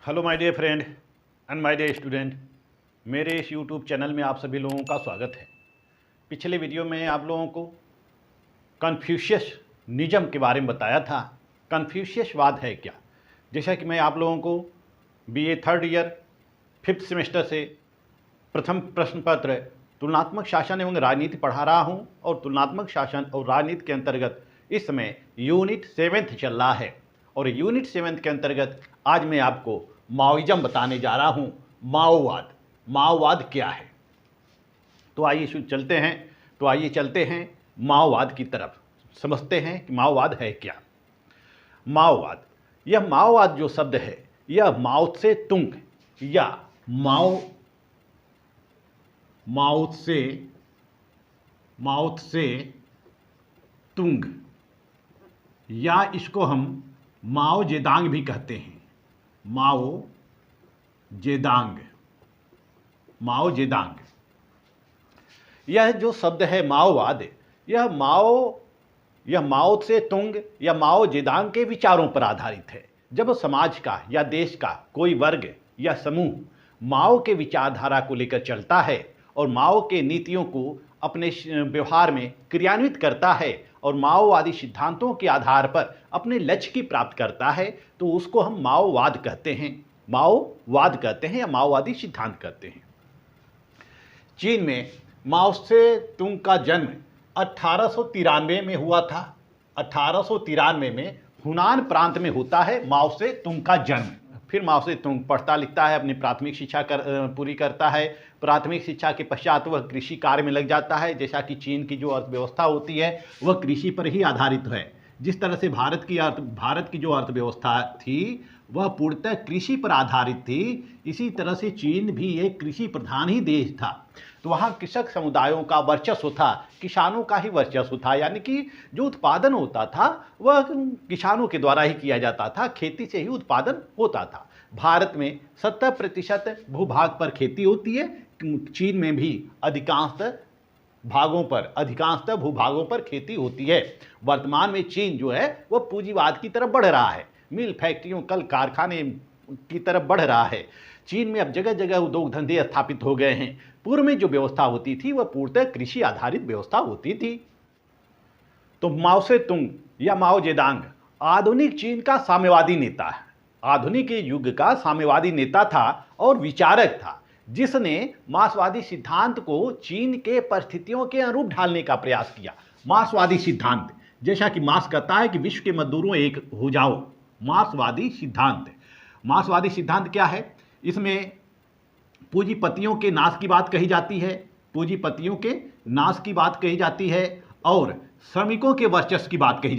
Hello my dear friend and my dear student, मेरे इस YouTube channel में आप सभी लोगों का स्वागत है। पिछले वीडियो में आप लोगों को कन्फ्यूशियस निज़म के बारे में बताया था। कन्फ्यूशियसवाद है क्या? जैसा कि मैं आप लोगों को BA third year 5th semester से प्रथम प्रश्न पत्र तुलनात्मक शासन एवं राजनीति पढ़ा रहा हूं, और तुलनात्मक शासन और राजनीति के अंतर्गत इस समय यूनिट 7th चल रहा है। और यूनिट 7th के अंतर्गत आज मैं आपको माओइज्म बताने जा रहा हूं। माओवाद क्या है? तो आइए चलते हैं माओवाद की तरफ, समझते हैं कि माओवाद है क्या। माओवाद जो शब्द है, यह माओ से तुंग या माओ से तुंग, या इसको हम माओ जेदांग भी कहते हैं। माओ जेदांग यह जो शब्द है माओवाद, यह माओ से तुंग या माओ जेदांग के विचारों पर आधारित है। जब समाज का या देश का कोई वर्ग या समूह माओ के विचारधारा को लेकर चलता है और माओ के नीतियों को अपने व्यवहार में क्रियान्वित करता है और माओवादी सिद्धांतों के आधार पर अपने लक्ष्य की प्राप्त करता है, तो उसको हम माओवाद कहते हैं या माओवादी सिद्धांत कहते हैं। चीन में माओ से तुंग का जन्म 1893 में हुआ था। 1893 में हुनान प्रांत में होता है माओ से तुंग का जन्म। फिर माओ से तुंग पढ़ता लिखता है, अपनी प्राथमिक शिक्षा पूरी करता है। प्राथमिक शिक्षा के पश्चात वह कृषि कार्य में लग जाता है। जैसा कि चीन की जो अर्थव्यवस्था होती है वह कृषि पर ही आधारित है। जिस तरह से भारत की जो अर्थव्यवस्था थी वह पूर्णतः कृषि पर आधारित थी, इसी तरह से चीन भी एक कृषि प्रधान ही देश था। तो वहाँ कृषक समुदायों का वर्चस्व था, किसानों का ही वर्चस्व था, यानी कि जो उत्पादन होता था वह किसानों के द्वारा ही किया जाता था, खेती से ही उत्पादन होता था। भारत में 70% भूभाग पर खेती होती है। चीन में भी अधिकांशतः भूभागों पर खेती होती है। वर्तमान में चीन जो है वह पूंजीवाद की तरफ बढ़ रहा है, मिल फैक्ट्रियों कल कारखाने की तरफ बढ़ रहा है। चीन में अब जगह जगह उद्योग धंधे स्थापित हो गए हैं। पूर्व में जो व्यवस्था होती थी वह पूर्णतः कृषि आधारित व्यवस्था होती थी। तो माओ से तुंग या माओ जेदांग आधुनिक चीन का साम्यवादी नेता है। आधुनिक युग का साम्यवादी नेता था और विचारक था, जिसने मार्क्सवादी सिद्धांत को चीन के परिस्थितियों के अनुरूप ढालने का प्रयास किया। मार्क्सवादी सिद्धांत, जैसा कि मार्क्स कहता है कि विश्व के मजदूरों एक हो जाओ। मार्क्सवादी सिद्धांत क्या है? इसमें पूंजीपतियों के नाश की बात कही जाती है, और श्रमिकों के वर्चस्व की बात कही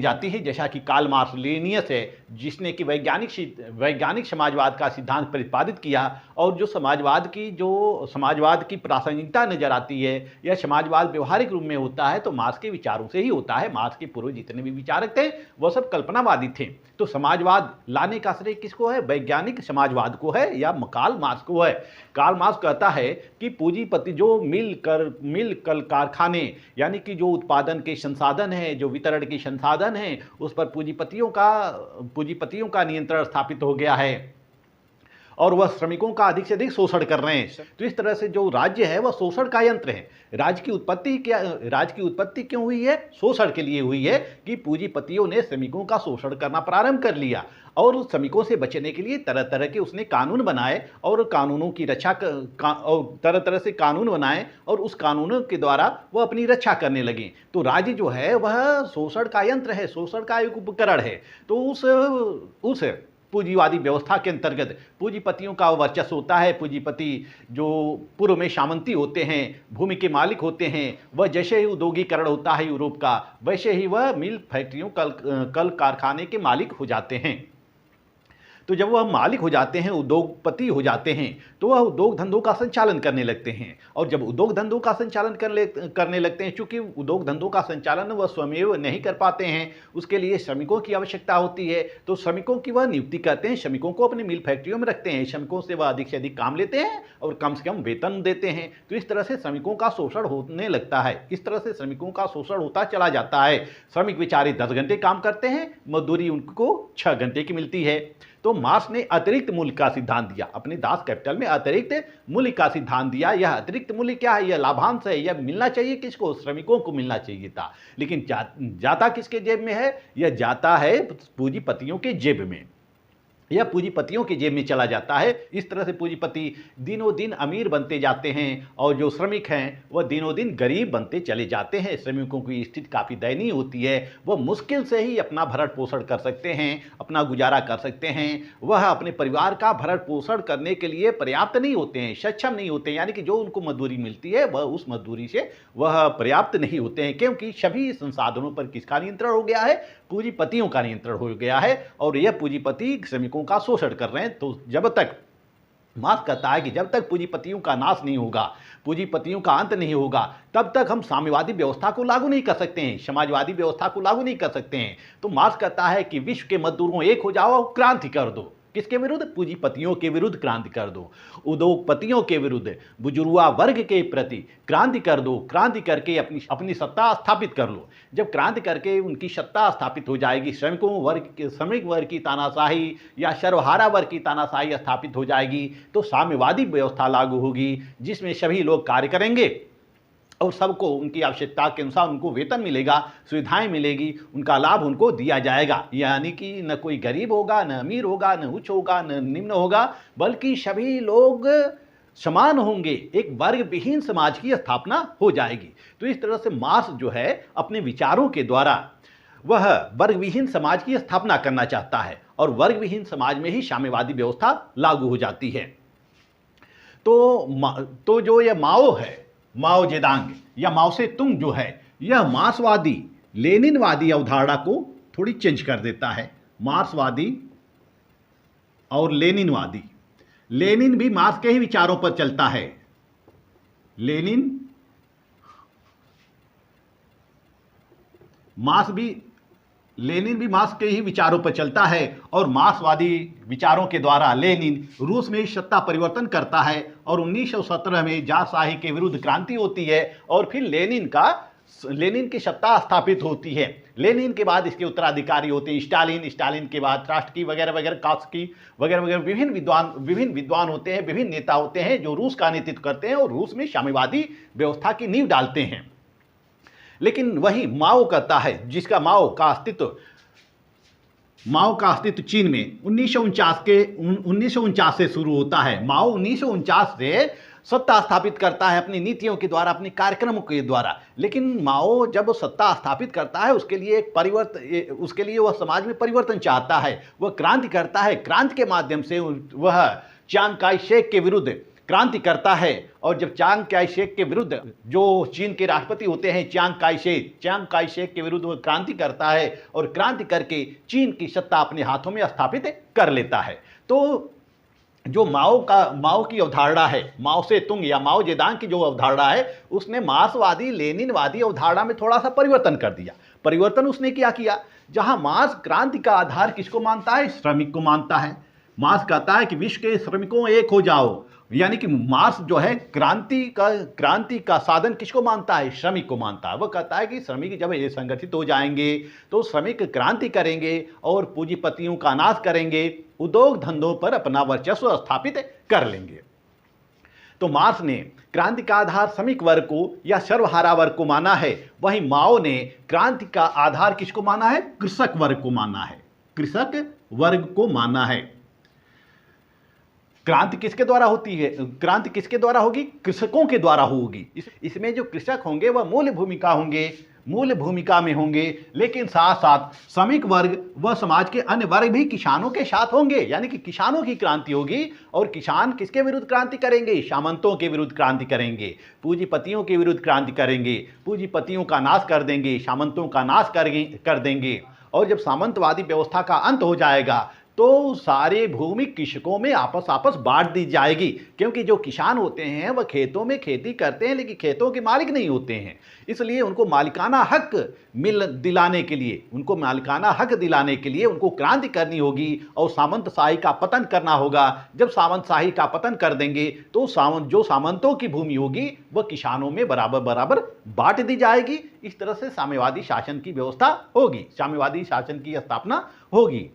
जाती है। जैसा कि कार्ल मार्क्स लेनियस है, जिसने कि वैज्ञानिक समाजवाद का सिद्धांत प्रतिपादित किया, और जो समाजवाद की प्रासंगिकता नजर आती है या समाजवाद व्यवहारिक रूप में होता है तो मार्क्स के विचारों से ही होता है। मार्क्स के पूर्व जितने भी विचारक थे वह सब कल्पनावादी थे। तो समाजवाद लाने का श्रेय किसको है? वैज्ञानिक समाजवाद को है या कार्ल मार्क्स को है। कार्ल मार्क्स कहता है कि पूंजीपति जो मिल कल कारखाने, यानी कि जो उत्पादन के संसाधन है, जो वितरण के संसाधन है, उस पर पूंजीपतियों का नियंत्रण स्थापित हो गया है और वह श्रमिकों का अधिक से अधिक शोषण कर रहे हैं। तो इस तरह से जो राज्य है वह शोषण का यंत्र है। राज्य की उत्पत्ति क्यों हुई है? शोषण के लिए हुई है कि पूंजीपतियों ने श्रमिकों का शोषण करना प्रारंभ कर लिया, और उस श्रमिकों से बचने के लिए तरह तरह के उसने कानून बनाए और कानूनों की रक्षा और उस कानूनों के द्वारा वह अपनी रक्षा करने लगे। तो राज्य जो है वह शोषण का यंत्र है, शोषण का एक उपकरण है। तो उस पूंजीवादी व्यवस्था के अंतर्गत पूंजीपतियों का वर्चस्व होता है। पूंजीपति जो पूर्व में सामंती होते हैं, भूमि के मालिक होते हैं, वह जैसे ही उद्योगीकरण होता है यूरोप का, वैसे ही वह मिल फैक्ट्रियों कल कारखाने के मालिक हो जाते हैं। तो जब वह मालिक हो जाते हैं, उद्योगपति हो जाते हैं, तो वह उद्योग धंधों का संचालन करने लगते हैं। और जब उद्योग धंधों का संचालन करने लगते हैं, चूंकि उद्योग धंधों का संचालन वह स्वयं नहीं कर पाते हैं, उसके लिए श्रमिकों की आवश्यकता होती है। तो श्रमिकों की वह नियुक्ति करते हैं, श्रमिकों को अपनी मिल फैक्ट्रियों में रखते हैं, श्रमिकों से वह अधिक से अधिक काम लेते हैं और कम से कम वेतन देते हैं। तो इस तरह से श्रमिकों का शोषण होने लगता है। इस तरह से श्रमिकों का शोषण होता चला जाता है। श्रमिक बेचारे 10 घंटे काम करते हैं, मजदूरी उनको 6 घंटे की मिलती है। तो मार्क्स ने अतिरिक्त मूल्य का सिद्धांत दिया, अपने दास कैपिटल में अतिरिक्त मूल्य का सिद्धांत दिया। यह अतिरिक्त मूल्य क्या है? यह लाभांश है। यह मिलना चाहिए किसको? श्रमिकों को मिलना चाहिए था। लेकिन जाता किसके जेब में है? यह जाता है पूंजीपतियों के जेब में। यह पूंजीपतियों के जेब में चला जाता है। इस तरह से पूंजीपति दिनों दिन अमीर बनते जाते हैं और जो श्रमिक हैं वह दिनों दिन गरीब बनते चले जाते हैं। श्रमिकों की स्थिति काफ़ी दयनीय होती है। वह मुश्किल से ही अपना भरण पोषण कर सकते हैं, अपना गुजारा कर सकते हैं। वह अपने परिवार का भरण पोषण करने के लिए पर्याप्त नहीं होते हैं, सक्षम नहीं होते हैं। यानी कि जो उनको मजदूरी मिलती है वह उस मजदूरी से वह पर्याप्त नहीं होते हैं, क्योंकि सभी संसाधनों पर किसका नियंत्रण हो गया है? पूंजीपतियों का नियंत्रण हो गया है। और यह पूंजीपति श्रमिकों का शोषण कर रहे हैं। तो जब तक मार्क्स कहता है कि जब तक पूंजीपतियों का नाश नहीं होगा, पूंजीपतियों का अंत नहीं होगा, तब तक हम साम्यवादी व्यवस्था को लागू नहीं कर सकते हैं, समाजवादी व्यवस्था को लागू नहीं कर सकते हैं। तो मार्क्स कहता है कि विश्व के मजदूरों एक हो जाओ, क्रांति कर दो। किसके विरुद्ध? पूंजीपतियों के विरुद्ध क्रांति कर दो, उद्योगपतियों के विरुद्ध, बुजुर्गा वर्ग के प्रति क्रांति कर दो। क्रांति करके अपनी सत्ता स्थापित कर लो। जब क्रांति करके उनकी सत्ता स्थापित हो जाएगी, श्रमिक वर्ग की तानाशाही या सर्वहारा वर्ग की तानाशाही स्थापित हो जाएगी, तो साम्यवादी व्यवस्था लागू होगी, जिसमें सभी लोग कार्य करेंगे और सबको उनकी आवश्यकता के अनुसार उनको वेतन मिलेगा, सुविधाएं मिलेगी, उनका लाभ उनको दिया जाएगा। यानी कि न कोई गरीब होगा, न अमीर होगा, न उच्च होगा, न निम्न होगा, बल्कि सभी लोग समान होंगे। एक वर्ग विहीन समाज की स्थापना हो जाएगी। तो इस तरह से मार्क्स जो है अपने विचारों के द्वारा वह वर्ग विहीन समाज की स्थापना करना चाहता है और वर्ग विहीन समाज में ही साम्यवादी व्यवस्था लागू हो जाती है। तो जो यह माओ है, माओ जेदांग या माओ से तुंग जो है, यह मार्क्सवादी लेनिनवादी अवधारणा को थोड़ी चेंज कर देता है। मार्क्सवादी और लेनिनवादी, लेनिन भी मार्क्स के ही विचारों पर चलता है। लेनिन भी मार्क्स के ही विचारों पर चलता है और मार्क्सवादी विचारों के द्वारा लेनिन रूस में सत्ता परिवर्तन करता है और 1917 में जारशाही के विरुद्ध क्रांति होती है और फिर लेनिन की सत्ता स्थापित होती है। लेनिन के बाद इसके उत्तराधिकारी होते हैं स्टालिन के बाद ट्रास्टकी वगैरह वगैरह, कास्की वगैरह वगैरह, विभिन्न विद्वान होते हैं, विभिन्न नेता होते हैं जो रूस का नेतृत्व करते हैं और रूस में साम्यवादी व्यवस्था की नींव डालते हैं। लेकिन वही माओ कहता है, जिसका माओ का अस्तित्व चीन में 1949 से शुरू होता है। माओ 1949 से सत्ता स्थापित करता है अपनी नीतियों के द्वारा, अपने कार्यक्रमों के द्वारा। लेकिन माओ जब सत्ता स्थापित करता है उसके लिए वह समाज में परिवर्तन चाहता है, वह क्रांति करता है। क्रांति के माध्यम से वह चियांग काई शेक के विरुद्ध क्रांति करता है। और जब चियांग काई शेक के विरुद्ध, जो चीन के राष्ट्रपति होते हैं चियांग काई शेक के विरुद्ध वह क्रांति करता है और क्रांति करके चीन की सत्ता अपने हाथों में स्थापित कर लेता है। तो जो माओ की अवधारणा है, माओ से तुंग या माओ जेदांग की जो अवधारणा है, उसने मार्क्सवादी लेनिनवादी अवधारणा में थोड़ा सा परिवर्तन कर दिया। परिवर्तन उसने क्या किया? जहां मार्क्स क्रांति का आधार किसको मानता है? श्रमिक को मानता है। मार्क्स कहता है कि विश्व के श्रमिकों एक हो जाओ। यानी कि मार्क्स जो है क्रांति का साधन किसको मानता है? श्रमिक को मानता है। वह कहता है कि श्रमिक जब ये संगठित हो जाएंगे तो श्रमिक क्रांति करेंगे और पूंजीपतियों का नाश करेंगे, उद्योग धंधों पर अपना वर्चस्व स्थापित कर लेंगे। तो मार्क्स ने क्रांति का आधार श्रमिक वर्ग को या सर्वहारा वर्ग को माना है। वहीं माओ ने क्रांति का आधार किसको माना है? कृषक वर्ग को माना है। कृषक वर्ग को माना है। क्रांति किसके द्वारा होती है? क्रांति किसके द्वारा होगी? कृषकों के द्वारा होगी। इसमें जो कृषक होंगे वह मूल भूमिका में होंगे, लेकिन साथ साथ श्रमिक वर्ग व समाज के अन्य वर्ग भी किसानों के साथ होंगे। यानी कि किसानों की क्रांति होगी। और किसान किसके विरुद्ध क्रांति करेंगे? सामंतों के विरुद्ध क्रांति करेंगे, पूंजीपतियों के विरुद्ध क्रांति करेंगे, पूंजीपतियों का नाश कर देंगे, सामंतों का नाश कर देंगे। और जब सामंतवादी व्यवस्था का अंत हो जाएगा तो सारे भूमि कृषकों में आपस आपस बांट दी जाएगी, क्योंकि जो किसान होते हैं वह खेतों में खेती करते हैं लेकिन खेतों के मालिक नहीं होते हैं। इसलिए उनको मालिकाना हक दिलाने के लिए उनको क्रांति करनी होगी और सामंतशाही का पतन करना होगा। जब सामंतशाही का पतन कर देंगे तो सामंतों की भूमि होगी वह किसानों में बराबर बराबर बांट दी जाएगी। इस तरह से साम्यवादी शासन की व्यवस्था होगी, साम्यवादी शासन की स्थापना होगी।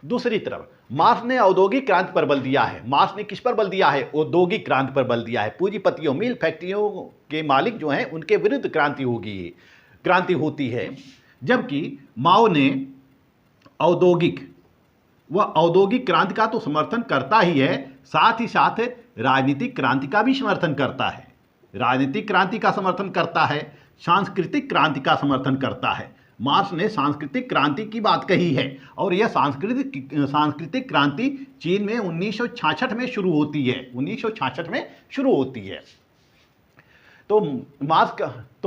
दूसरी तरफ मार्क्स ने औद्योगिक क्रांति पर बल दिया है। मार्क्स ने किस पर बल दिया है? औद्योगिक क्रांति पर बल दिया है। पूंजीपतियों, मिल फैक्ट्रियों के मालिक जो हैं उनके विरुद्ध क्रांति होती है, जबकि माओ ने औद्योगिक क्रांति का तो समर्थन करता ही है, साथ ही साथ राजनीतिक क्रांति का भी समर्थन करता है। राजनीतिक क्रांति का समर्थन करता है, सांस्कृतिक क्रांति का समर्थन करता है। मार्क्स ने सांस्कृतिक क्रांति की बात कही है और यह सांस्कृतिक क्रांति चीन में 1966 में शुरू होती है। 1966 में शुरू होती है। तो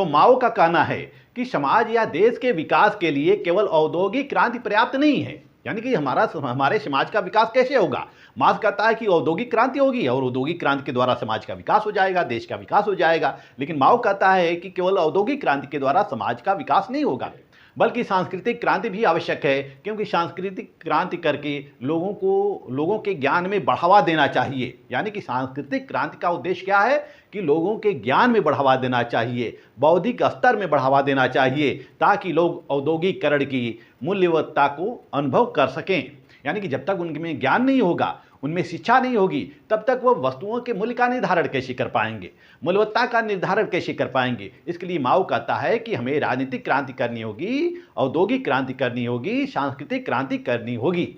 माओ का कहना है कि समाज या देश के विकास के लिए केवल औद्योगिक क्रांति पर्याप्त नहीं है। यानी कि हमारे समाज का विकास कैसे होगा? मार्क्स कहता है कि औद्योगिक क्रांति होगी और औद्योगिक क्रांति के द्वारा समाज का विकास हो जाएगा, देश का विकास हो जाएगा। लेकिन माओ कहता है कि केवल औद्योगिक क्रांति के द्वारा समाज का विकास नहीं होगा, बल्कि सांस्कृतिक क्रांति भी आवश्यक है, क्योंकि सांस्कृतिक क्रांति करके लोगों के ज्ञान में बढ़ावा देना चाहिए। यानी कि सांस्कृतिक क्रांति का उद्देश्य क्या है कि लोगों के ज्ञान में बढ़ावा देना चाहिए, बौद्धिक स्तर में बढ़ावा देना चाहिए, ताकि लोग औद्योगिकरण की मूल्यवत्ता को अनुभव कर सकें। यानी कि जब तक उनमें ज्ञान नहीं होगा, उनमें शिक्षा नहीं होगी, तब तक वह वस्तुओं के मूल्य का निर्धारण कैसे कर पाएंगे, मूल्यवत्ता का निर्धारण कैसे कर पाएंगे। इसके लिए माओ कहता है कि हमें राजनीतिक क्रांति करनी होगी, औद्योगिक क्रांति करनी होगी, सांस्कृतिक क्रांति करनी होगी।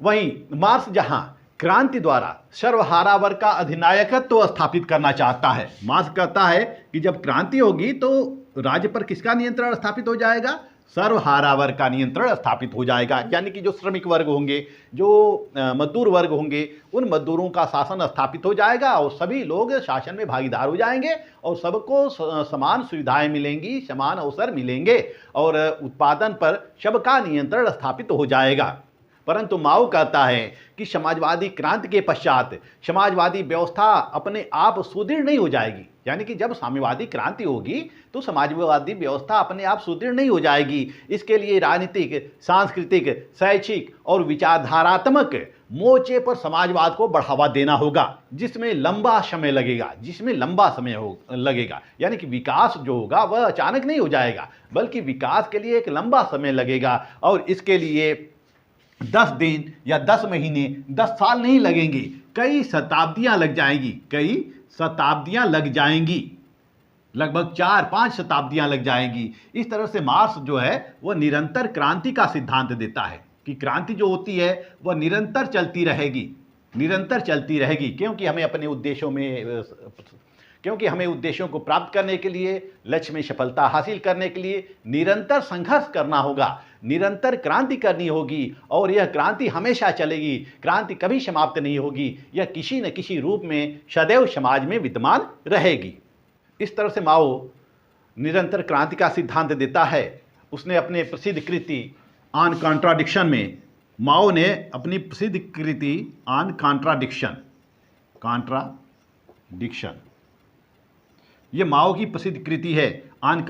वहीं मार्क्स जहां क्रांति द्वारा सर्वहारा वर्ग का अधिनायकत्व स्थापित करना चाहता है, मार्क्स कहता है कि जब क्रांति होगी तो राज्य पर किसका नियंत्रण स्थापित हो जाएगा? सर्वहारा वर्ग का नियंत्रण स्थापित हो जाएगा। यानी कि जो श्रमिक वर्ग होंगे, जो मजदूर वर्ग होंगे, उन मजदूरों का शासन स्थापित हो जाएगा और सभी लोग शासन में भागीदार हो जाएंगे और सबको समान सुविधाएं मिलेंगी, समान अवसर मिलेंगे और उत्पादन पर सबका नियंत्रण स्थापित हो जाएगा। परंतु माओ कहता है कि समाजवादी क्रांति के पश्चात समाजवादी व्यवस्था अपने आप सुदृढ़ नहीं हो जाएगी। यानी कि जब साम्यवादी क्रांति होगी तो समाजवादी व्यवस्था अपने आप सुदृढ़ नहीं हो जाएगी। इसके लिए राजनीतिक, सांस्कृतिक, शैक्षिक और विचारधारात्मक मोर्चे पर समाजवाद को बढ़ावा देना होगा, जिसमें लंबा समय लगेगा। यानी कि विकास जो होगा वह अचानक नहीं हो जाएगा, बल्कि विकास के लिए एक लंबा समय लगेगा और इसके लिए 10 दिन या 10 महीने, 10 साल नहीं लगेंगे, कई शताब्दियां लग जाएंगी, लगभग 4-5 शताब्दियां लग जाएंगी। इस तरह से मार्क्स जो है वह निरंतर क्रांति का सिद्धांत देता है कि क्रांति जो होती है वह निरंतर चलती रहेगी, क्योंकि हमें उद्देश्यों को प्राप्त करने के लिए, लक्ष्य में सफलता हासिल करने के लिए निरंतर संघर्ष करना होगा, निरंतर क्रांति करनी होगी और यह क्रांति हमेशा चलेगी, क्रांति कभी समाप्त नहीं होगी, यह किसी न किसी रूप में सदैव समाज में विद्यमान रहेगी। इस तरह से माओ निरंतर क्रांति का सिद्धांत देता है। उसने अपने प्रसिद्ध कृति ऑन कॉन्ट्राडिक्शन में, माओ ने अपनी प्रसिद्ध कृति ऑन कॉन्ट्राडिक्शन, ये माओ की प्रसिद्ध कृति है ऑन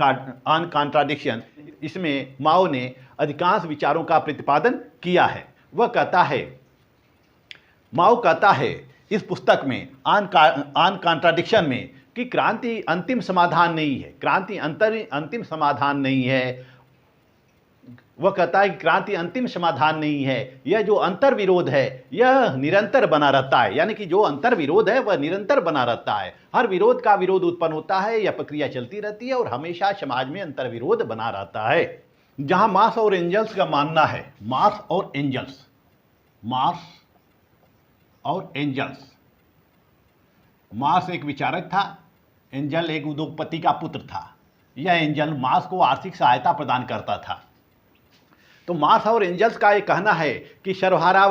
कॉन्ट्राडिक्शन। इसमें माओ ने अधिकांश विचारों का प्रतिपादन किया है। माओ कहता है इस पुस्तक में ऑन कॉन्ट्राडिक्शन में कि क्रांति अंतिम समाधान नहीं है। वह कहता है कि क्रांति अंतिम समाधान नहीं है, यह जो अंतर्विरोध है यह निरंतर बना रहता है। यानी कि जो अंतर्विरोध है वह निरंतर बना रहता है, हर विरोध का विरोध उत्पन्न होता है, यह प्रक्रिया चलती रहती है और हमेशा समाज में अंतर्विरोध बना रहता है। जहां मार्क्स और एंजल्स का मानना है, मार्क्स एक विचारक था, एंजल एक उद्योगपति का पुत्र था। यह एंजल मार्क्स को आर्थिक सहायता प्रदान करता था। तो मार्क्स और एंजल्स का ये कहना है कि सर्वहारा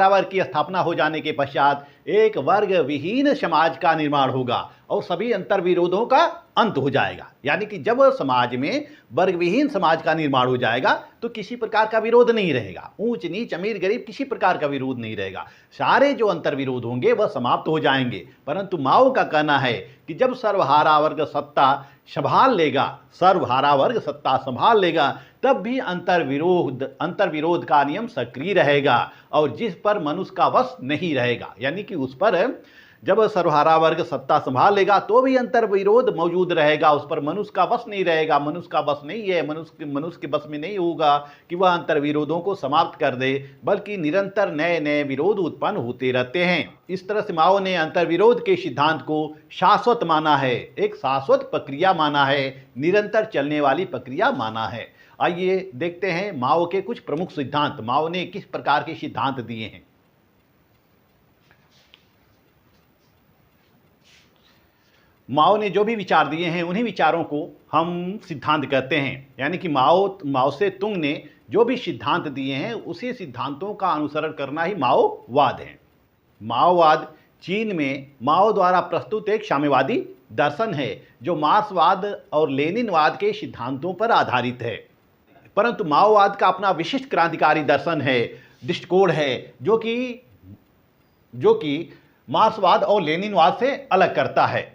वर्ग की स्थापना हो जाने के पश्चात एक वर्ग विहीन समाज का निर्माण होगा और सभी अंतर्विरोधों का अंत हो जाएगा। यानी कि जब समाज में वर्ग विहीन समाज का निर्माण हो जाएगा तो किसी प्रकार का विरोध नहीं रहेगा, ऊंच नीच अमीर गरीब किसी प्रकार का विरोध नहीं रहेगा, सारे जो अंतर्विरोध होंगे वह समाप्त हो जाएंगे। परंतु माओ का कहना है कि जब सर्वहारा वर्ग सत्ता संभाल लेगा तब भी अंतर्विरोध का नियम सक्रिय रहेगा और जिस पर मनुष्य का वश नहीं रहेगा। यानी कि उस पर जब सर्वहारा वर्ग सत्ता संभाल लेगा तो भी अंतर्विरोध मौजूद रहेगा, उस पर मनुष्य का वश नहीं रहेगा, मनुष्य का वश नहीं है, मनुष्य के वश में नहीं होगा कि वह अंतर्विरोधों को समाप्त कर दे, बल्कि निरंतर नए नए विरोध उत्पन्न होते रहते हैं। इस तरह से माओ ने अंतर्विरोध के सिद्धांत को शाश्वत माना है, एक शाश्वत प्रक्रिया माना है, निरंतर चलने वाली प्रक्रिया माना है। आइए देखते हैं माओ के कुछ प्रमुख सिद्धांत, माओ ने किस प्रकार के सिद्धांत दिए हैं। माओ ने जो भी विचार दिए हैं उन्हीं विचारों को हम सिद्धांत कहते हैं। यानी कि माओ से तुंग ने जो भी सिद्धांत दिए हैं उसी सिद्धांतों का अनुसरण करना ही माओवाद है। माओवाद चीन में माओ द्वारा प्रस्तुत एक साम्यवादी दर्शन है जो मार्क्सवाद और लेनिनवाद के सिद्धांतों पर आधारित है। परंतु माओवाद का अपना विशिष्ट क्रांतिकारी दर्शन है, दृष्टिकोण है, जो कि मार्क्सवाद और लेनिनवाद से अलग करता है।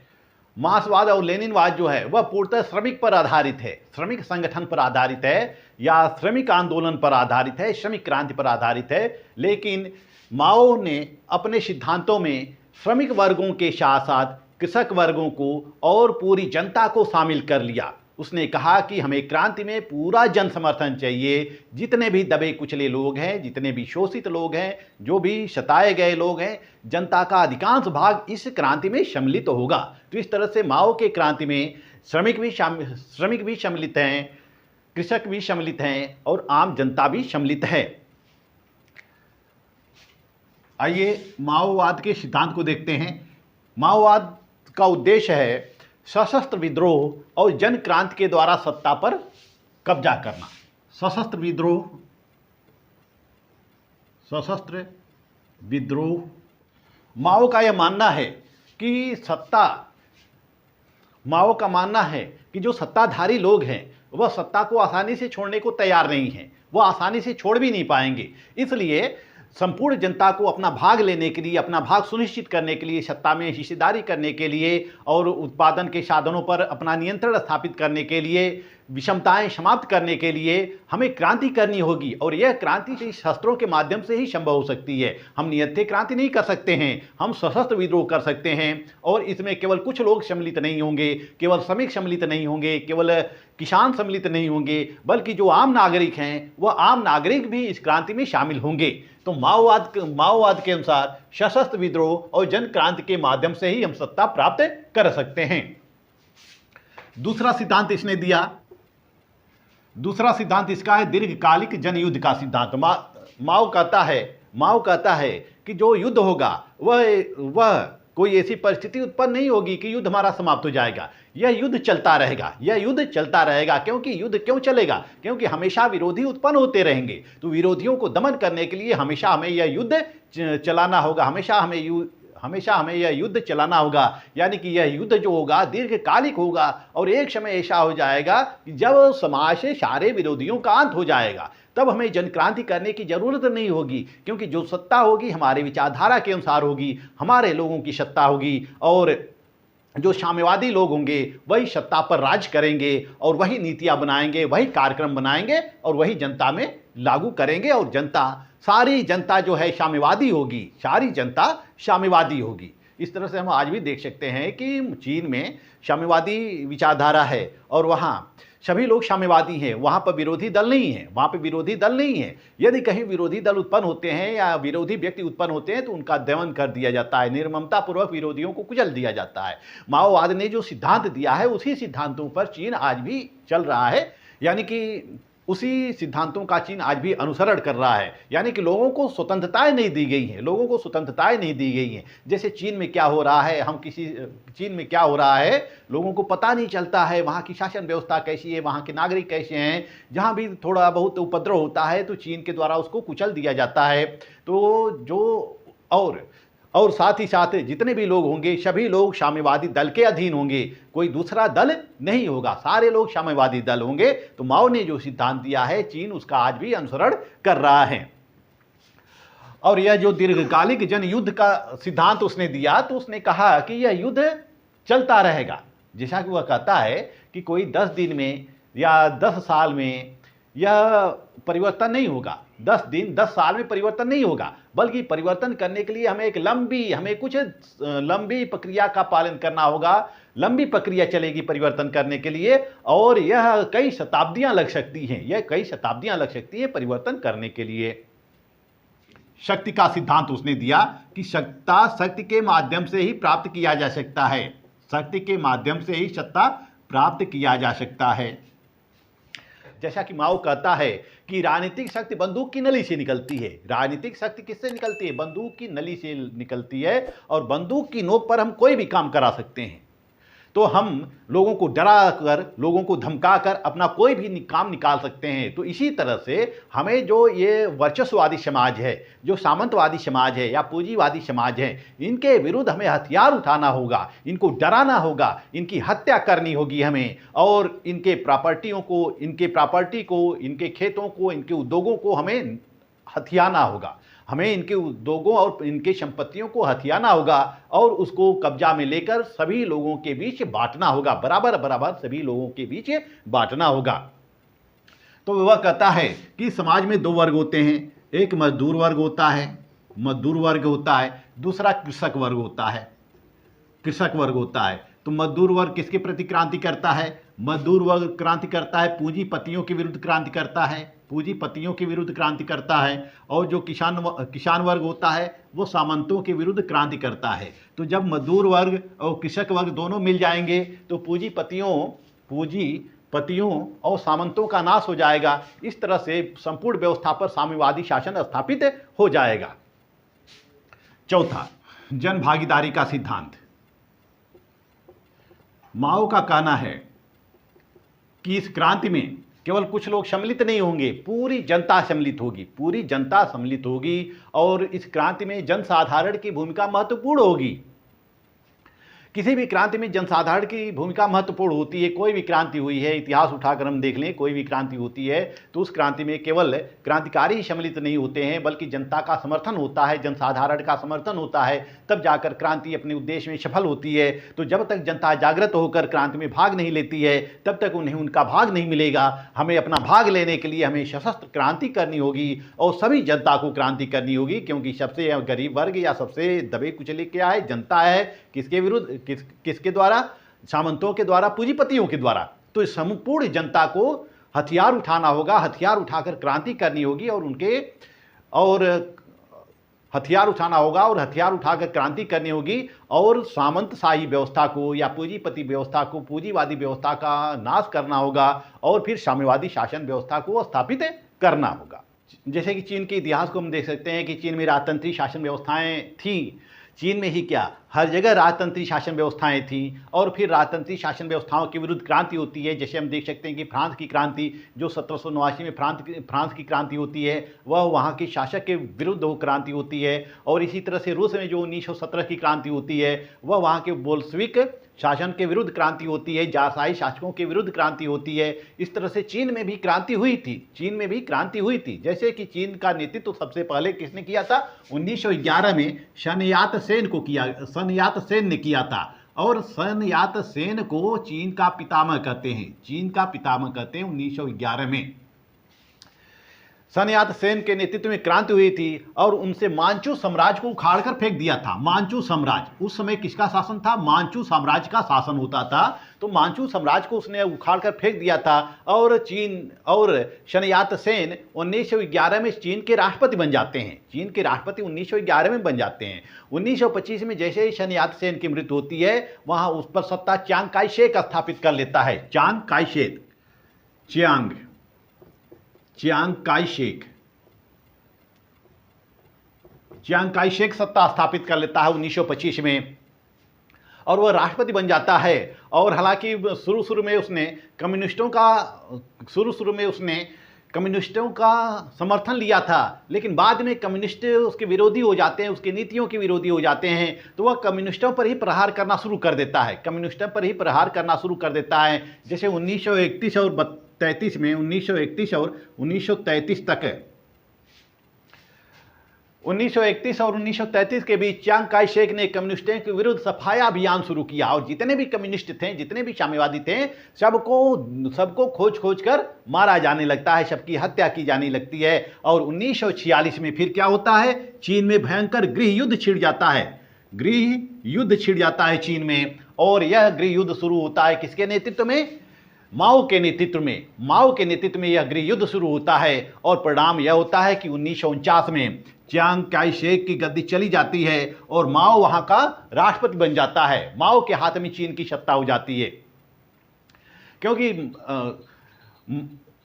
मार्क्सवाद और लेनिनवाद जो है वह पूर्णतः श्रमिक पर आधारित है, श्रमिक संगठन पर आधारित है या श्रमिक आंदोलन पर आधारित है, श्रमिक क्रांति पर आधारित है। लेकिन माओ ने अपने सिद्धांतों में श्रमिक वर्गों के साथ साथ कृषक वर्गों को और पूरी जनता को शामिल कर लिया। उसने कहा कि हमें क्रांति में पूरा जन समर्थन चाहिए, जितने भी दबे कुचले लोग हैं, जितने भी शोषित लोग हैं, जो भी सताए गए लोग हैं, जनता का अधिकांश भाग इस क्रांति में सम्मिलित होगा। तो इस तरह से माओ के क्रांति में श्रमिक भी सम्मिलित हैं, कृषक भी सम्मिलित हैं और आम जनता भी सम्मिलित है। आइए माओवाद के सिद्धांत को देखते हैं। माओवाद का उद्देश्य है सशस्त्र विद्रोह और जन क्रांति के द्वारा सत्ता पर कब्जा करना। सशस्त्र विद्रोह माओ का यह मानना है कि जो सत्ताधारी लोग हैं वह सत्ता को आसानी से छोड़ने को तैयार नहीं हैं, वह आसानी से छोड़ भी नहीं पाएंगे। इसलिए संपूर्ण जनता को अपना भाग लेने के लिए, अपना भाग सुनिश्चित करने के लिए, सत्ता में हिस्सेदारी करने के लिए और उत्पादन के साधनों पर अपना नियंत्रण स्थापित करने के लिए, विषमताएं समाप्त करने के लिए हमें क्रांति करनी होगी। और यह क्रांति शस्त्रों के माध्यम से ही संभव हो सकती है। हम नियंत्रित क्रांति नहीं कर सकते हैं, हम सशस्त्र विद्रोह कर सकते हैं। और इसमें केवल कुछ लोग सम्मिलित नहीं होंगे, केवल श्रमिक सम्मिलित नहीं होंगे, केवल किसान सम्मिलित नहीं होंगे, बल्कि जो आम नागरिक हैं वह आम नागरिक भी इस क्रांति में शामिल होंगे। तो माओवाद के अनुसार सशस्त्र विद्रोह और जन क्रांति के माध्यम से ही हम सत्ता प्राप्त कर सकते हैं। दूसरा सिद्धांत इसका है दीर्घकालिक जनयुद्ध का सिद्धांत। माओ कहता है कि जो युद्ध होगा वह कोई ऐसी परिस्थिति उत्पन्न नहीं होगी कि युद्ध हमारा समाप्त हो जाएगा। यह युद्ध चलता रहेगा। क्योंकि युद्ध क्यों चलेगा? क्योंकि हमेशा विरोधी उत्पन्न होते रहेंगे। तो विरोधियों को दमन करने के लिए हमेशा हमें यह युद्ध चलाना होगा, हमेशा हमें यह युद्ध चलाना होगा। यानी कि यह युद्ध जो होगा दीर्घकालिक होगा और एक समय ऐसा हो जाएगा कि जब समाज से सारे विरोधियों का अंत हो जाएगा, तब हमें जन क्रांति करने की जरूरत नहीं होगी। क्योंकि जो सत्ता होगी हमारे विचारधारा के अनुसार होगी, हमारे लोगों की सत्ता होगी और जो साम्यवादी लोग होंगे वही सत्ता पर राज करेंगे और वही नीतियां बनाएंगे, वही कार्यक्रम बनाएंगे और वही जनता में लागू करेंगे। और सारी जनता जो है साम्यवादी होगी। इस तरह से हम आज भी देख सकते हैं कि चीन में साम्यवादी विचारधारा है और वहाँ सभी लोग साम्यवादी हैं, वहाँ पर विरोधी दल नहीं है। यदि कहीं विरोधी दल उत्पन्न होते हैं या विरोधी व्यक्ति उत्पन्न होते हैं तो उनका दमन कर दिया जाता है, निर्ममतापूर्वक विरोधियों को कुचल दिया जाता है। माओवाद ने जो सिद्धांत दिया है उसी सिद्धांतों पर चीन आज भी चल रहा है। यानी कि उसी सिद्धांतों का चीन आज भी अनुसरण कर रहा है। यानी कि लोगों को स्वतंत्रताएं नहीं दी गई हैं, लोगों को स्वतंत्रताएं नहीं दी गई हैं। जैसे चीन में क्या हो रहा है, चीन में क्या हो रहा है लोगों को पता नहीं चलता है, वहाँ की शासन व्यवस्था कैसी है, वहाँ के नागरिक कैसे हैं। जहाँ भी थोड़ा बहुत उपद्रव होता है तो चीन के द्वारा उसको कुचल दिया जाता है। तो जो और साथ ही साथ जितने भी लोग होंगे सभी लोग साम्यवादी दल के अधीन होंगे, कोई दूसरा दल नहीं होगा, सारे लोग साम्यवादी दल होंगे। तो माओ ने जो सिद्धांत दिया है चीन उसका आज भी अनुसरण कर रहा है। और यह जो दीर्घकालिक जन युद्ध का सिद्धांत उसने दिया तो उसने कहा कि यह युद्ध चलता रहेगा। जैसा कि वह कहता है कि कोई 10 दिन में या 10 साल में यह परिवर्तन नहीं होगा, 10 दिन 10 साल में परिवर्तन नहीं होगा, बल्कि परिवर्तन करने के लिए हमें कुछ लंबी प्रक्रिया का पालन करना होगा। लंबी प्रक्रिया चलेगी परिवर्तन करने के लिए, और यह कई शताब्दियां लग सकती हैं, परिवर्तन करने के लिए। शक्ति का सिद्धांत उसने दिया कि शक्ति के माध्यम से ही प्राप्त किया जा सकता है, शक्ति के माध्यम से ही सत्ता प्राप्त किया जा सकता है। जैसा कि माओ कहता है कि राजनीतिक शक्ति बंदूक की नली से निकलती है। राजनीतिक शक्ति किससे निकलती है? बंदूक की नली से निकलती है, और बंदूक की नोक पर हम कोई भी काम करा सकते हैं। तो हम लोगों को डरा कर, लोगों को धमका कर अपना कोई भी काम निकाल सकते हैं। तो इसी तरह से हमें जो ये वर्चस्ववादी समाज है, जो सामंतवादी समाज है या पूंजीवादी समाज है, इनके विरुद्ध हमें हथियार उठाना होगा, इनको डराना होगा, इनकी हत्या करनी होगी हमें, और इनके प्रॉपर्टी को, इनके खेतों को, इनके उद्योगों को हमें हथियाना होगा। हमें इनके उद्योगों और इनके संपत्तियों को हथियाना होगा और उसको कब्जा में लेकर सभी लोगों के बीच बांटना होगा, बराबर बराबर सभी लोगों के बीच बांटना होगा। तो वह कहता है कि समाज में 2 वर्ग होते हैं, एक मजदूर वर्ग होता है, दूसरा कृषक वर्ग होता है। तो मजदूर वर्ग किसके प्रति क्रांति करता है? मजदूर वर्ग क्रांति करता है पूंजीपतियों के विरुद्ध क्रांति करता है, और जो किसान वर्ग होता है वो सामंतों के विरुद्ध क्रांति करता है। तो जब मजदूर वर्ग और कृषक वर्ग दोनों मिल जाएंगे तो पूंजीपतियों और सामंतों का नाश हो जाएगा। इस तरह से संपूर्ण व्यवस्था पर साम्यवादी शासन स्थापित हो जाएगा। चौथा, जन भागीदारी का सिद्धांत। माओ का कहना है कि इस क्रांति में केवल कुछ लोग सम्मिलित नहीं होंगे, पूरी जनता सम्मिलित होगी, और इस क्रांति में जनसाधारण की भूमिका महत्वपूर्ण होगी। किसी भी क्रांति में जनसाधारण की भूमिका महत्वपूर्ण होती है। कोई भी क्रांति हुई है, इतिहास उठाकर हम देख लें, कोई भी क्रांति होती है तो उस क्रांति में केवल क्रांतिकारी ही सम्मिलित नहीं होते हैं, बल्कि जनता का समर्थन होता है, जनसाधारण का समर्थन होता है, तब जाकर क्रांति अपने उद्देश्य में सफल होती है। तो जब तक जनता जागृत होकर क्रांति में भाग नहीं लेती है तब तक उन्हें उनका भाग नहीं मिलेगा। हमें अपना भाग लेने के लिए हमें सशस्त्र क्रांति करनी होगी और सभी जनता को क्रांति करनी होगी, क्योंकि सबसे गरीब वर्ग या सबसे दबे कुचले क्या है? जनता है। किसके विरुद्ध? किसके द्वारा? सामंतों के द्वारा, पूंजीपतियों के द्वारा। तो इस संपूर्ण जनता को हथियार उठाना होगा, हथियार उठाकर क्रांति करनी होगी, हथियार उठाकर क्रांति करनी होगी, और सामंतशाही व्यवस्था को या पूंजीपति व्यवस्था को, पूंजीवादी व्यवस्था का नाश करना होगा, और फिर साम्यवादी शासन व्यवस्था को स्थापित करना होगा। जैसे कि चीन के इतिहास को हम देख सकते हैं कि चीन में राजतंत्री शासन व्यवस्थाएं थीं। चीन में ही क्या, हर जगह राजतंत्री शासन व्यवस्थाएं थीं, और फिर राजतंत्री शासन व्यवस्थाओं के विरुद्ध क्रांति होती है। जैसे हम देख सकते हैं कि फ्रांस की क्रांति, जो 1789 में फ्रांस की क्रांति होती है, वह वहाँ के शासक के विरुद्ध वो क्रांति होती है। और इसी तरह से रूस में जो 1917 की क्रांति होती है वह वहाँ के बोल्शेविक शासन के विरुद्ध क्रांति होती है, जारशाही शासकों के विरुद्ध क्रांति होती है। इस तरह से चीन में भी क्रांति हुई थी। जैसे कि चीन का नेतृत्व सबसे पहले किसने किया था? 1911 में सन यात सेन ने किया था। और सन यात सेन को चीन का पितामह कहते हैं, 1911 में सन यात सेन के नेतृत्व में क्रांति हुई थी, और उनसे मांचू साम्राज्य को उखाड़कर फेंक दिया था। मांचू साम्राज्य, उस समय किसका शासन था? मांचू साम्राज्य का शासन होता था। तो मांचू साम्राज्य को उसने उखाड़कर फेंक दिया था, और सन यात सेन 1911 में चीन के राष्ट्रपति बन जाते हैं। 1925 में जैसे ही सन यात सेन की मृत्यु होती है, वहां उस पर सत्ता चियांग काई शेक स्थापित कर लेता है। Chiang Chiang Kai Shek. Chiang Kai Shek सत्ता स्थापित कर लेता है 1925 में और वह राष्ट्रपति बन जाता है। और हालांकि शुरू शुरू में उसने कम्युनिस्टों का समर्थन लिया था, लेकिन बाद में कम्युनिस्ट उसके विरोधी हो जाते हैं, उसकी नीतियों के विरोधी हो जाते हैं, तो वह कम्युनिस्टों पर ही प्रहार करना शुरू कर देता है। जैसे 1931 और 33 में 1931 और 1933 तक 1931 और 1933 के बीच चियांग काई शेक ने कम्युनिस्टों के विरुद्ध सफाया अभियान शुरू किया और जितने भी कम्युनिस्ट थे, जितने भी साम्यवादी थे, सबको खोज कर मारा जाने लगता है, सबकी हत्या की जाने लगती है। और 1946 में फिर क्या होता है, चीन में भयंकर गृह युद्ध छिड़ जाता है चीन में। और यह गृह युद्ध शुरू होता है किसके नेतृत्व में? माओ के नेतृत्व में यह गृह युद्ध शुरू होता है। और परिणाम यह होता है कि 1949 में चियांग काई शेक की गद्दी चली जाती है और माओ वहां का राष्ट्रपति बन जाता है। माओ के हाथ में चीन की सत्ता हो जाती है, क्योंकि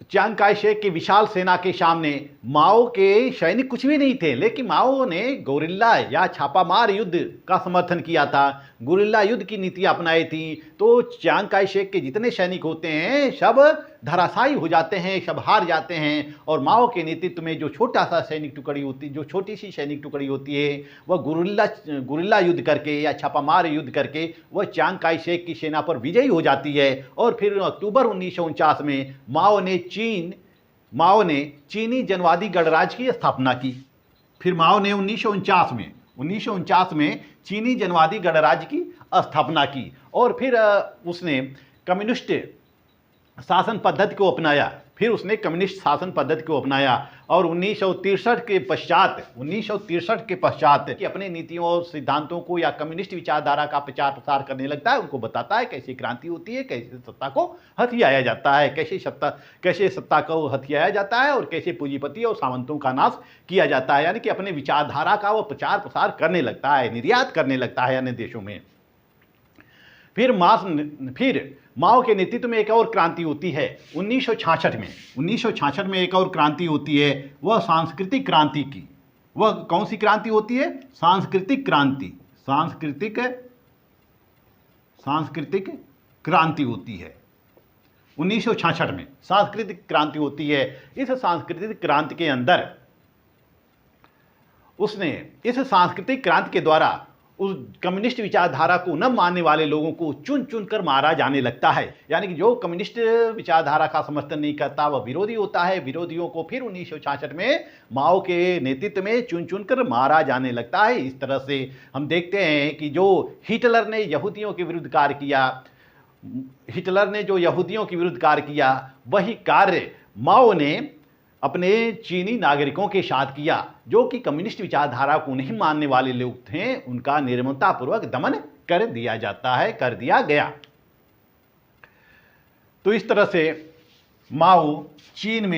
चियांग काई शेक की विशाल सेना के सामने माओ के सैनिक कुछ भी नहीं थे, लेकिन माओ ने गोरिल्ला या छापामार युद्ध का समर्थन किया था, गुरिल्ला युद्ध की नीति अपनाई थी। तो चियांग काई शेक के जितने सैनिक होते हैं सब धराशायी हो जाते हैं, सब हार जाते हैं। और माओ के नेतृत्व में जो छोटी सी सैनिक टुकड़ी होती है, वह गुरिल्ला युद्ध करके या छापामार युद्ध करके वह चियांग काई शेक की सेना पर विजयी हो जाती है। और फिर अक्टूबर 1949 में माओ ने चीनी जनवादी गणराज्य की स्थापना की। फिर माओ ने 1949 में चीनी जनवादी गणराज्य की स्थापना की और फिर उसने कम्युनिस्ट शासन पद्धति को अपनाया। और 1963 के पश्चात कि अपने नीतियों और सिद्धांतों को या कम्युनिस्ट विचारधारा का प्रचार प्रसार करने लगता है। उनको बताता है कैसे क्रांति होती है, कैसे सत्ता को हथियाया जाता है, कैसे सत्ता को हथियाया जाता है और कैसे पूंजीपति और सामंतों का नाश किया जाता है। यानी कि अपने विचारधारा का वो प्रचार प्रसार करने लगता है, निर्यात करने लगता है अन्य देशों में। फिर माओ के नेतृत्व में एक और क्रांति होती है 1966 में एक और क्रांति होती है, वह सांस्कृतिक क्रांति की। वह कौन सी क्रांति होती है? सांस्कृतिक क्रांति होती है 1966 में सांस्कृतिक क्रांति होती है। इस सांस्कृतिक क्रांति के अंदर उसने इस सांस्कृतिक क्रांति के द्वारा उस कम्युनिस्ट विचारधारा को न मानने वाले लोगों को चुन चुन कर मारा जाने लगता है। यानी कि जो कम्युनिस्ट विचारधारा का समर्थन नहीं करता वह विरोधी होता है। विरोधियों को फिर 1966 में माओ के नेतृत्व में चुन चुन कर मारा जाने लगता है। इस तरह से हम देखते हैं कि जो हिटलर ने यहूदियों के विरुद्ध कार्य किया, वही कार्य माओ ने अपने चीनी नागरिकों के साथ किया, जो कि कम्युनिस्ट विचारधारा को नहीं मानने वाले लोग थे। उनका निर्ममतापूर्वक दमन कर दिया गया। तो इस तरह से माओ चीन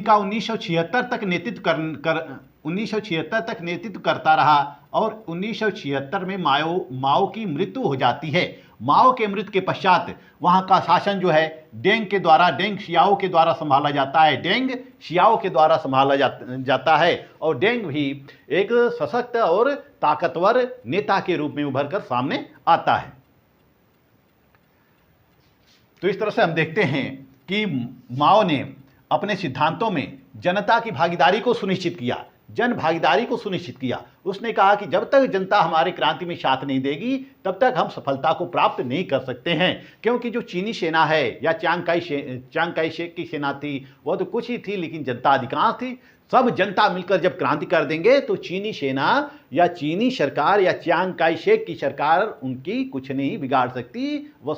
का 1976 तक नेतृत्व करता रहा और 1976 में माओ की मृत्यु हो जाती है। माओ के मृत्यु के पश्चात वहां का शासन जो है डेंग शियाओ के द्वारा संभाला जाता है और डेंग भी एक सशक्त और ताकतवर नेता के रूप में उभर कर सामने आता है। तो इस तरह से हम देखते हैं कि माओ ने अपने सिद्धांतों में जनता की भागीदारी को सुनिश्चित किया। उसने कहा कि जब तक जनता हमारे क्रांति में साथ नहीं देगी तब तक हम सफलता को प्राप्त नहीं कर सकते हैं। क्योंकि जो चीनी सेना है या चियांग काई शेक की सेना थी, वह तो कुछ ही थी, लेकिन जनता अधिकांश थी। सब जनता मिलकर जब क्रांति कर देंगे तो चीनी सेना या चीनी सरकार या चियांग काई शेक की सरकार उनकी कुछ नहीं बिगाड़ सकती। वह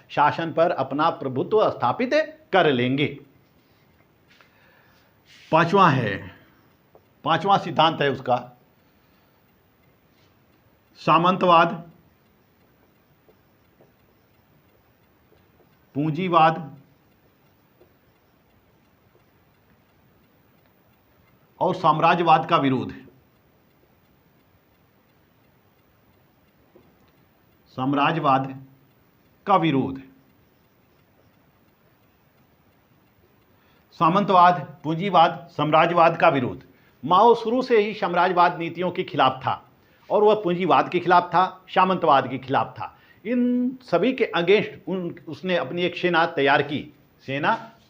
शासन पर अपना प्रभुत्व स्थापित कर लेंगे। पांचवा सिद्धांत है उसका सामंतवाद, पूंजीवाद और साम्राज्यवाद का विरोध। सामंतवाद, पूंजीवाद, साम्राज्यवाद का विरोध। माओ शुरू से ही साम्राज्यवाद नीतियों के खिलाफ था और वह पूंजीवाद के खिलाफ था, सामंतवाद के खिलाफ था। इन सभी के अगेंस्ट उसने अपनी एक सेना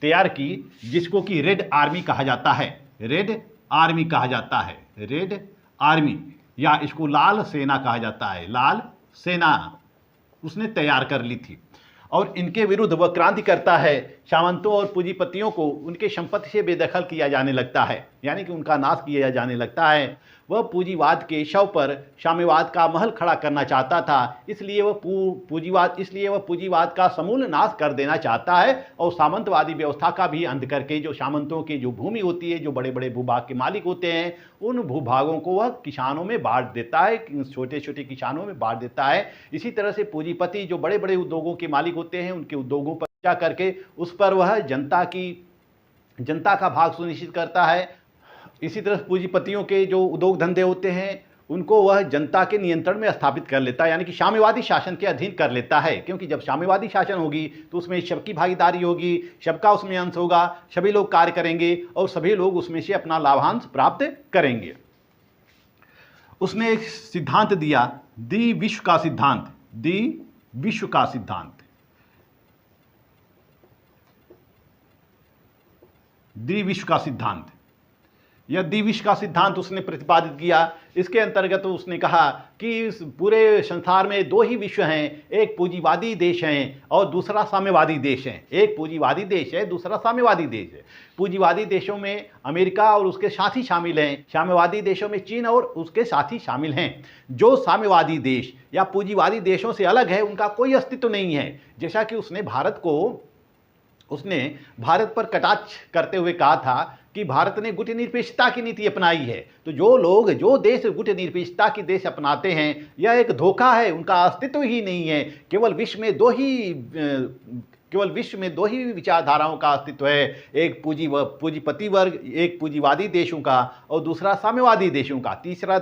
तैयार की जिसको कि रेड आर्मी कहा जाता है। रेड आर्मी कहा जाता है, रेड आर्मी, या इसको लाल सेना कहा जाता है, लाल सेना उसने तैयार कर ली थी। और इनके विरुद्ध वह क्रांति करता है। सामंतों और पूंजीपतियों को उनके संपत्ति से बेदखल किया जाने लगता है, यानी कि उनका नाश किया जाने लगता है। वह पूंजीवाद के शव पर साम्यवाद का महल खड़ा करना चाहता था, इसलिए वह पूंजीवाद का समूल नाश कर देना चाहता है और सामंतवादी व्यवस्था का भी अंत करके जो सामंतों की जो भूमि होती है, जो बड़े बड़े भूभाग के मालिक होते हैं, उन भूभागों को वह किसानों में बांट देता है, छोटे छोटे किसानों में बांट देता है। इसी तरह से पूंजीपति जो बड़े बड़े उद्योगों के मालिक होते हैं, उनके उद्योगों पर कब्जा करके उस पर वह जनता का भाग सुनिश्चित करता है। इसी तरह पूंजीपतियों के जो उद्योग धंधे होते हैं उनको वह जनता के नियंत्रण में स्थापित कर लेता है, यानी कि साम्यवादी शासन के अधीन कर लेता है। क्योंकि जब साम्यवादी शासन होगी तो उसमें सबकी भागीदारी होगी, सबका उसमें अंश होगा, सभी लोग कार्य करेंगे और सभी लोग उसमें से अपना लाभांश प्राप्त करेंगे। उसने एक सिद्धांत दिया, द्विविश्व का सिद्धांत, द्विविश्व का सिद्धांत, द्विविश्व का सिद्धांत। यह द्विविश्व का सिद्धांत उसने प्रतिपादित किया। इसके अंतर्गत उसने कहा कि इस पूरे संसार में दो ही विश्व हैं, एक पूंजीवादी देश हैं और दूसरा साम्यवादी देश हैं। एक पूंजीवादी देश है, दूसरा साम्यवादी देश है। पूंजीवादी देशों में अमेरिका और उसके साथी शामिल हैं, साम्यवादी देशों में चीन और उसके साथी शामिल हैं। जो साम्यवादी देश या पूंजीवादी देशों से अलग है उनका कोई अस्तित्व नहीं है। जैसा कि उसने भारत पर कटाक्ष करते हुए कहा था कि भारत ने गुटनिरपेक्षता की नीति अपनाई है। तो जो देश गुटनिरपेक्षता की देश अपनाते हैं यह एक धोखा है, उनका अस्तित्व ही नहीं है। केवल विश्व में दो ही विचारधाराओं का अस्तित्व है, एक पूंजीपति वर्ग, एक पूंजीवादी देशों का और दूसरा साम्यवादी देशों का। तीसरे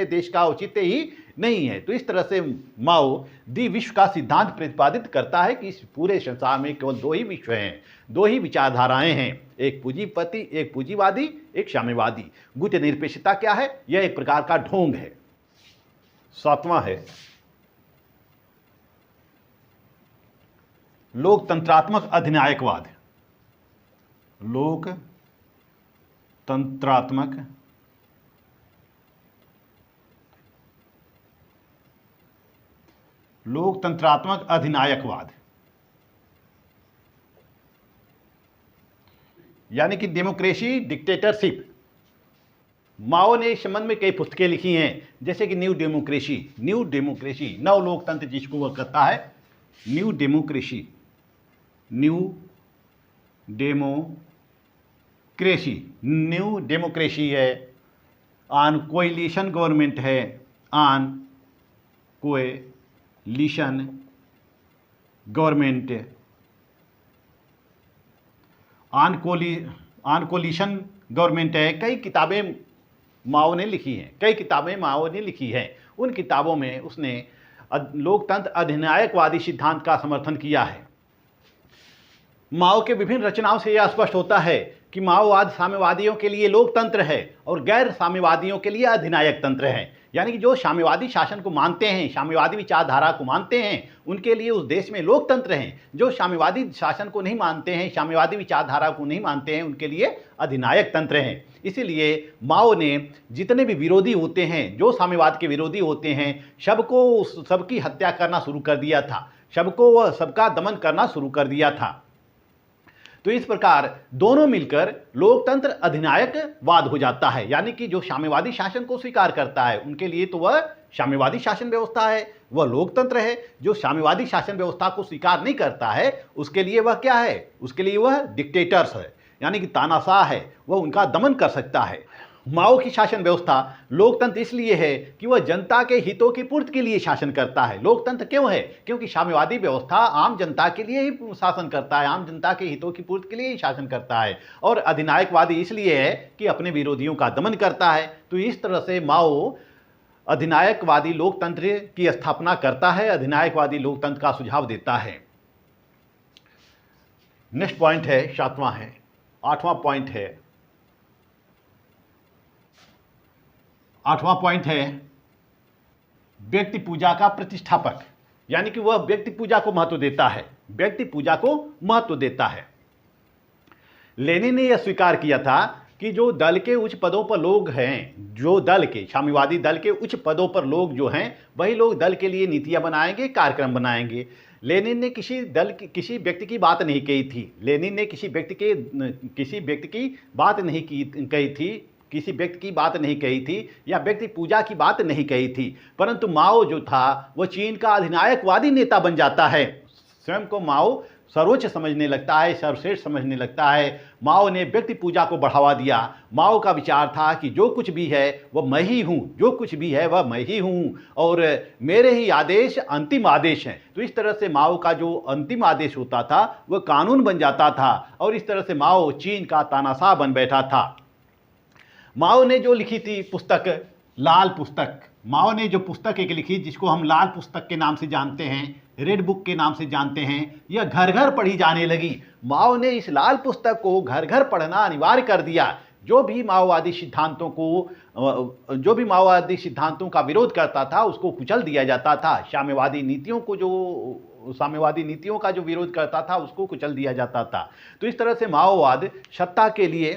देश का औचित्य ही नहीं है। तो इस तरह से माओ द्विविश्व का सिद्धांत प्रतिपादित करता है कि इस पूरे संसार में केवल दो ही विश्व हैं, दो ही विचारधाराएं हैं, एक पूंजीवादी, एक साम्यवादी। गुटनिरपेक्षता क्या है? यह एक प्रकार का ढोंग है। 7वां है लोकतंत्रात्मक अधिनायकवाद। लोकतंत्रात्मक अधिनायकवाद यानी कि डेमोक्रेसी डिक्टेटरशिप। माओ ने इस संबंध में कई पुस्तकें लिखी हैं, जैसे कि न्यू डेमोक्रेसी, नव लोकतंत्र जिसको वह कहता है, न्यू डेमोक्रेसी है, ऑन कोएलिशन गवर्नमेंट है, on coalition government, on coalition government है। कई किताबें माओ ने लिखी हैं। उन किताबों में उसने लोकतंत्र अधिनायकवादी सिद्धांत का समर्थन किया है। माओ के विभिन्न रचनाओं से यह स्पष्ट होता है कि माओवाद साम्यवादियों के लिए लोकतंत्र है और गैर साम्यवादियों के लिए अधिनायक तंत्र है। यानी कि जो साम्यवादी शासन को मानते हैं, साम्यवादी विचारधारा को मानते हैं, उनके लिए उस देश में लोकतंत्र हैं। जो साम्यवादी शासन को नहीं मानते हैं, साम्यवादी विचारधारा को नहीं मानते हैं, उनके लिए अधिनायक तंत्र हैं। इसीलिए माओ ने जितने भी विरोधी होते हैं, जो साम्यवाद के विरोधी होते हैं, सबकी हत्या करना शुरू कर दिया था, सबका दमन करना शुरू कर दिया था। तो इस प्रकार दोनों मिलकर लोकतंत्र अधिनायकवाद हो जाता है। यानी कि जो साम्यवादी शासन को स्वीकार करता है उनके लिए तो वह साम्यवादी शासन व्यवस्था है, वह लोकतंत्र है। जो साम्यवादी शासन व्यवस्था को स्वीकार नहीं करता है उसके लिए वह क्या है? उसके लिए वह डिक्टेटर्स है, यानी कि तानाशाह है, वह उनका दमन कर सकता है। माओ की शासन व्यवस्था लोकतंत्र इसलिए है कि वह जनता के हितों की पूर्ति के लिए शासन करता है। लोकतंत्र क्यों है? क्योंकि साम्यवादी व्यवस्था आम जनता के लिए ही शासन करता है, आम जनता के हितों की पूर्ति के लिए ही शासन करता है। और अधिनायकवादी इसलिए है कि अपने विरोधियों का दमन करता है। तो इस तरह से माओ अधिनायकवादी लोकतंत्र की स्थापना करता है, अधिनायकवादी लोकतंत्र का सुझाव देता है। नेक्स्ट पॉइंट है, 7वां है, 8वां पॉइंट है, 8वां पॉइंट है व्यक्ति पूजा का प्रतिष्ठापक, यानी कि वह व्यक्ति पूजा को महत्व देता है, व्यक्ति पूजा को महत्व देता है। लेनिन ने यह स्वीकार किया था कि जो दल के उच्च पदों पर लोग हैं, जो दल के साम्यवादी दल के उच्च पदों पर लोग जो हैं, वही लोग दल के लिए नीतियां बनाएंगे, कार्यक्रम बनाएंगे। लेनिन ने किसी व्यक्ति की बात नहीं कही थी, लेनिन ने किसी व्यक्ति की बात नहीं कही थी, किसी व्यक्ति की बात नहीं कही थी, या व्यक्ति पूजा की बात नहीं कही थी, परंतु माओ जो था वह चीन का अधिनायकवादी नेता बन जाता है। स्वयं को माओ सर्वोच्च समझने लगता है, सर्वश्रेष्ठ समझने लगता है। माओ ने व्यक्ति पूजा को बढ़ावा दिया। माओ का विचार था कि जो कुछ भी है वह मैं ही हूँ, जो कुछ भी है वह मैं ही हूँ, और मेरे ही आदेश अंतिम आदेश हैं। तो इस तरह से माओ का जो अंतिम आदेश होता था वह कानून बन जाता था, और इस तरह से माओ चीन का तानाशाह बन बैठा था। माओ ने जो लिखी थी पुस्तक, लाल पुस्तक, माओ ने जो पुस्तक एक लिखी जिसको हम लाल पुस्तक के नाम से जानते हैं, रेड बुक के नाम से जानते हैं, यह घर घर पढ़ी जाने लगी। माओ ने इस लाल पुस्तक को घर घर पढ़ना अनिवार्य कर दिया। जो भी माओवादी सिद्धांतों का विरोध करता था उसको कुचल दिया जाता था। साम्यवादी नीतियों का जो विरोध करता था उसको कुचल दिया जाता था। तो इस तरह से माओवाद सत्ता के लिए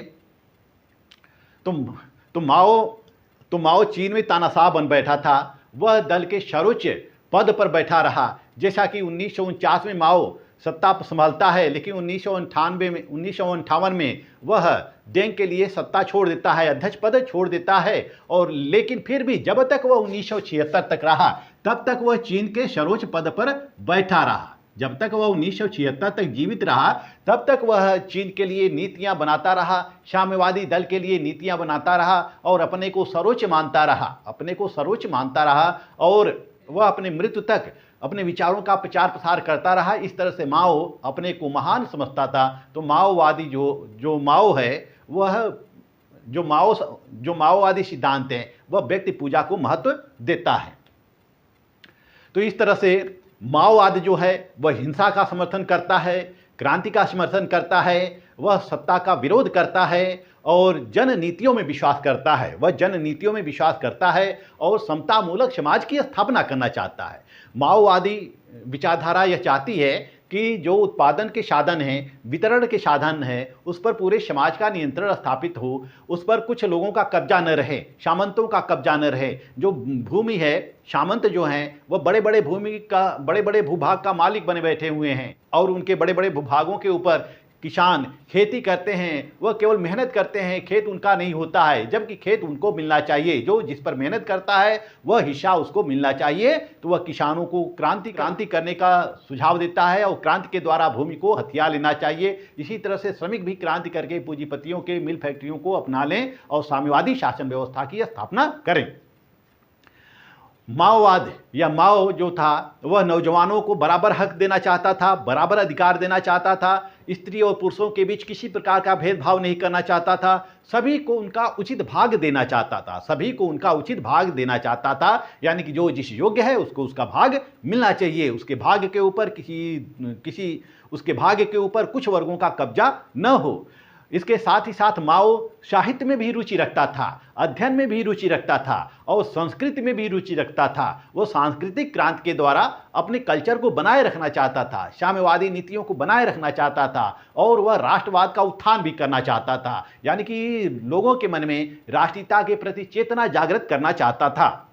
तो माओ चीन में तानाशाह बन बैठा था। वह दल के सर्वोच्च पद पर बैठा रहा। जैसा कि 1949 में माओ सत्ता संभालता है, लेकिन 1958 में वह डेंग के लिए सत्ता छोड़ देता है, अध्यक्ष पद छोड़ देता है। और लेकिन फिर भी जब तक वह 1976 तक रहा तब तक वह चीन के सर्वोच्च पद पर बैठा रहा। जब तक वह 1976 तक जीवित रहा तब तक वह चीन के लिए नीतियां बनाता रहा, साम्यवादी दल के लिए नीतियां बनाता रहा, और अपने को सर्वोच्च मानता रहा, और वह अपने मृत्यु तक अपने विचारों का प्रचार प्रसार करता रहा। इस तरह से माओ अपने को महान समझता था। तो माओवादी जो माओ है वह जो माओवादी सिद्धांत हैं वह व्यक्ति पूजा को महत्व देता है। तो इस तरह से माओवाद जो है वह हिंसा का समर्थन करता है, क्रांति का समर्थन करता है, वह सत्ता का विरोध करता है, और जन नीतियों में विश्वास करता है, और समतामूलक समाज की स्थापना करना चाहता है। माओवादी विचारधारा यह चाहती है कि जो उत्पादन के साधन हैं, वितरण के साधन हैं, उस पर पूरे समाज का नियंत्रण स्थापित हो, उस पर कुछ लोगों का कब्जा न रहे, सामंतों का कब्जा न रहे। जो भूमि है, सामंत जो हैं वह बड़े बड़े भूभाग का मालिक बने बैठे हुए हैं, और उनके बड़े बड़े भूभागों के ऊपर किसान खेती करते हैं, वह केवल मेहनत करते हैं, खेत उनका नहीं होता है, जबकि खेत उनको मिलना चाहिए। जो जिस पर मेहनत करता है वह हिस्सा उसको मिलना चाहिए। तो वह किसानों को क्रांति करने का सुझाव देता है, और क्रांति के द्वारा भूमि को हथिया लेना चाहिए। इसी तरह से श्रमिक भी क्रांति करके पूंजीपतियों के मिल फैक्ट्रियों को अपना लें और साम्यवादी शासन व्यवस्था की स्थापना करें। माओवाद या माओ जो था वह नौजवानों को बराबर हक देना चाहता था, बराबर अधिकार देना चाहता था, स्त्री और पुरुषों के बीच किसी प्रकार का भेदभाव नहीं करना चाहता था, सभी को उनका उचित भाग देना चाहता था, यानी कि जो जिस योग्य है उसको उसका भाग मिलना चाहिए। उसके भाग के ऊपर कुछ वर्गों का कब्जा न हो। इसके साथ ही साथ माओ साहित्य में भी रुचि रखता था, अध्ययन में भी रुचि रखता था, और संस्कृति में भी रुचि रखता था। वो सांस्कृतिक क्रांति के द्वारा अपने कल्चर को बनाए रखना चाहता था, साम्यवादी नीतियों को बनाए रखना चाहता था, और वह राष्ट्रवाद का उत्थान भी करना चाहता था, यानी कि लोगों के मन में राष्ट्रीयता के प्रति चेतना जागृत करना चाहता था।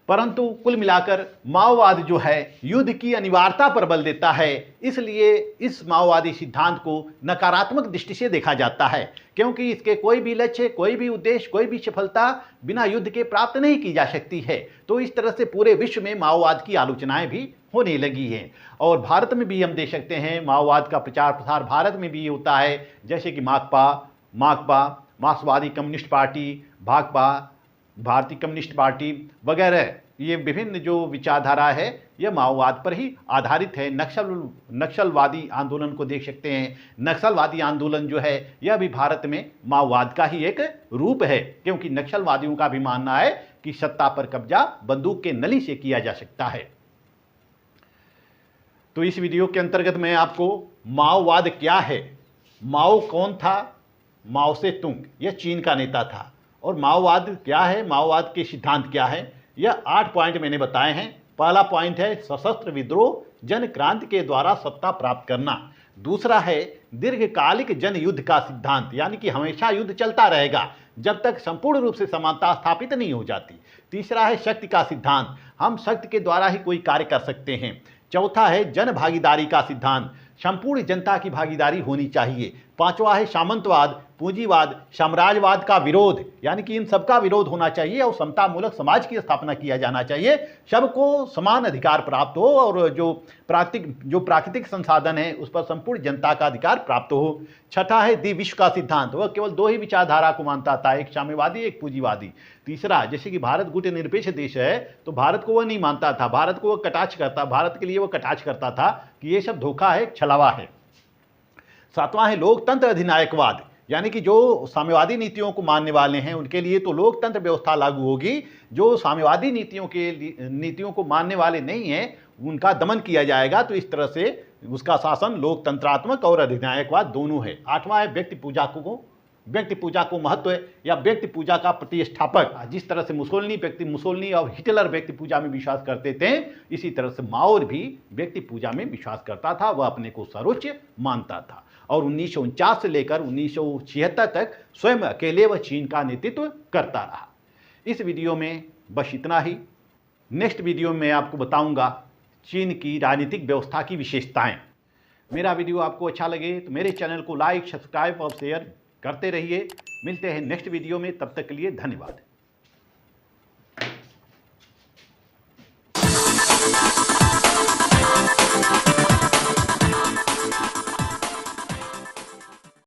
परंतु कुल मिलाकर माओवाद जो है युद्ध की अनिवार्यता पर बल देता है, इसलिए इस माओवादी सिद्धांत को नकारात्मक दृष्टि से देखा जाता है, क्योंकि इसके कोई भी लक्ष्य, कोई भी उद्देश्य, कोई भी सफलता बिना युद्ध के प्राप्त नहीं की जा सकती है। तो इस तरह से पूरे विश्व में माओवाद की आलोचनाएं भी होने लगी हैं, और भारत में भी हम देख सकते हैं माओवाद का प्रचार प्रसार भारत में भी होता है, जैसे कि माकपा, मार्क्सवादी कम्युनिस्ट पार्टी, भाकपा, भारतीय कम्युनिस्ट पार्टी वगैरह, ये विभिन्न जो विचारधारा है यह माओवाद पर ही आधारित है। नक्सलवादी आंदोलन को देख सकते हैं। नक्सलवादी आंदोलन जो है यह भी भारत में माओवाद का ही एक रूप है, क्योंकि नक्सलवादियों का भी मानना है कि सत्ता पर कब्जा बंदूक के नली से किया जा सकता है। तो इस वीडियो के अंतर्गत मैं आपको माओवाद क्या है, माओ कौन था, माओ से तुंग यह चीन का नेता था, और माओवाद क्या है, माओवाद के सिद्धांत क्या है, यह 8 पॉइंट मैंने बताए हैं। पहला पॉइंट है सशस्त्र विद्रोह, जन क्रांति के द्वारा सत्ता प्राप्त करना। दूसरा है दीर्घकालिक जन युद्ध का सिद्धांत, यानी कि हमेशा युद्ध चलता रहेगा जब तक संपूर्ण रूप से समानता स्थापित नहीं हो जाती। तीसरा है शक्ति का सिद्धांत, हम शक्ति के द्वारा ही कोई कार्य कर सकते हैं। चौथा है जन भागीदारी का सिद्धांत, संपूर्ण जनता की भागीदारी होनी चाहिए। पांचवा है सामंतवाद, पूंजीवाद, साम्राज्यवाद का विरोध, यानी कि इन सबका विरोध होना चाहिए और समतामूलक समाज की स्थापना किया जाना चाहिए, सबको समान अधिकार प्राप्त हो और जो प्राकृतिक संसाधन है उस पर संपूर्ण जनता का अधिकार प्राप्त हो। छठा है द्विविश्व का सिद्धांत, वह केवल 2 ही विचारधारा को मानता था, एक साम्यवादी एक पूंजीवादी। तीसरा, जैसे कि भारत गुटनिरपेक्ष देश है तो भारत को वह नहीं मानता था, भारत को वह कटाक्ष करता, भारत के लिए वह कटाक्ष करता था कि ये सब धोखा है, छलावा है। सातवां है लोकतंत्र अधिनायकवाद, यानी कि जो साम्यवादी नीतियों को मानने वाले हैं उनके लिए तो लोकतंत्र व्यवस्था लागू होगी, जो साम्यवादी नीतियों को मानने वाले नहीं हैं उनका दमन किया जाएगा। तो इस तरह से उसका शासन लोकतंत्रात्मक और अधिनायकवाद दोनों है। आठवां है व्यक्ति पूजा को महत्व है या व्यक्ति पूजा का प्रतिष्ठापक, जिस तरह से मुसोलिनी और हिटलर व्यक्ति पूजा में विश्वास करते थे, इसी तरह से माओ भी व्यक्ति पूजा में विश्वास करता था, वह अपने को सर्वोच्च मानता था। और 1949 से लेकर 1976 तक स्वयं अकेले वह चीन का नेतृत्व करता रहा। इस वीडियो में बस इतना ही। नेक्स्ट वीडियो में मैं आपको बताऊंगा चीन की राजनीतिक व्यवस्था की विशेषताएं। मेरा वीडियो आपको अच्छा लगे तो मेरे चैनल को लाइक, सब्सक्राइब और शेयर करते रहिए। मिलते हैं नेक्स्ट वीडियो में, तब तक के लिए धन्यवाद।